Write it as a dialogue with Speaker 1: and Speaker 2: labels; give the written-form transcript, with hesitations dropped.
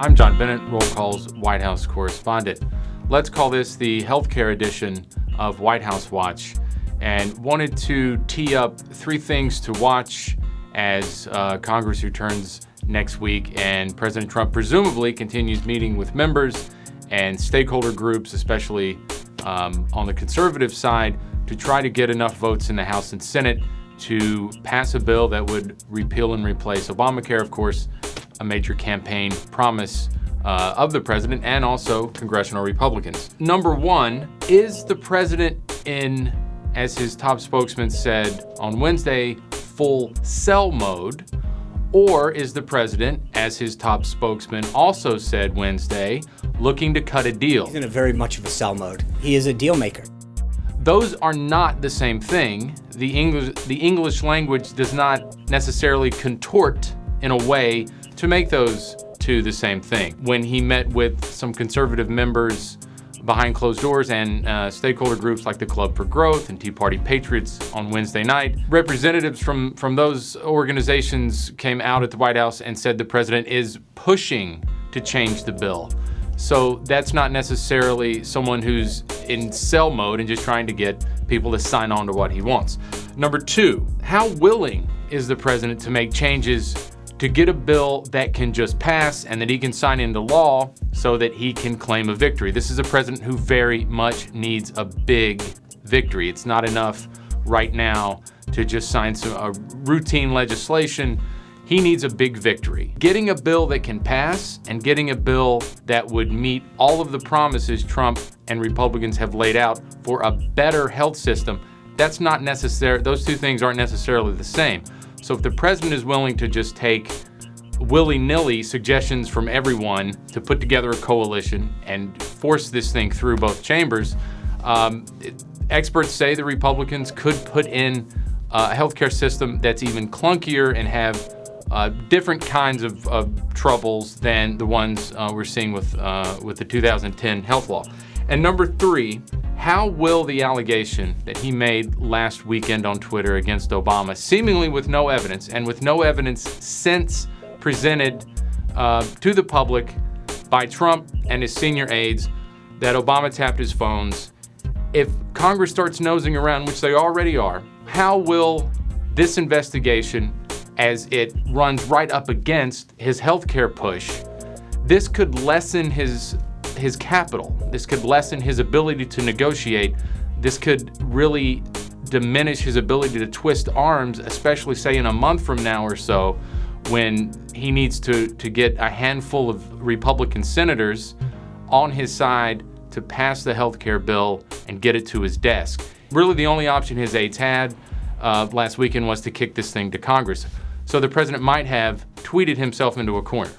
Speaker 1: I'm John Bennett, Roll Call's White House correspondent. Let's call this the healthcare edition of White House Watch, and wanted to tee up three things to watch as Congress returns next week and President Trump presumably continues meeting with members and stakeholder groups, especially on the conservative side, to try to get enough votes in the House and Senate to pass a bill that would repeal and replace Obamacare, of course, a major campaign promise of the president and also congressional Republicans. Number one, is the president in, as his top spokesman said on Wednesday, full sell mode? Or is the president, as his top spokesman also said Wednesday, looking to cut a deal?
Speaker 2: He's in a very much of a sell mode. He is a deal maker.
Speaker 1: Those are not the same thing. The English language does not necessarily contort in a way to make those two the same thing. When he met with some conservative members behind closed doors and stakeholder groups like the Club for Growth and Tea Party Patriots on Wednesday night, representatives from those organizations came out at the White House and said the president is pushing to change the bill. So that's not necessarily someone who's in sell mode and just trying to get people to sign on to what he wants. Number two, how willing is the president to make changes to get a bill that can just pass and that he can sign into law so that he can claim a victory? This is a president who very much needs a big victory. It's not enough right now to just sign some routine legislation. He needs a big victory. Getting a bill that can pass and getting a bill that would meet all of the promises Trump and Republicans have laid out for a better health system, that's not necessary. Those two things aren't necessarily the same. So if the president is willing to just take willy-nilly suggestions from everyone to put together a coalition and force this thing through both chambers, experts say the Republicans could put in a healthcare system that's even clunkier and have different kinds of troubles than the ones we're seeing with the 2010 health law. And number three, how will the allegation that he made last weekend on Twitter against Obama, seemingly with no evidence, and with no evidence since presented to the public by Trump and his senior aides, that Obama tapped his phones, if Congress starts nosing around, which they already are, how will this investigation, as it runs right up against his healthcare push, this could lessen his capital. This could lessen his ability to negotiate. This could really diminish his ability to twist arms, especially say in a month from now or so, when he needs to get a handful of Republican senators on his side to pass the healthcare bill and get it to his desk. Really the only option his aides had last weekend was to kick this thing to Congress. So the president might have tweeted himself into a corner.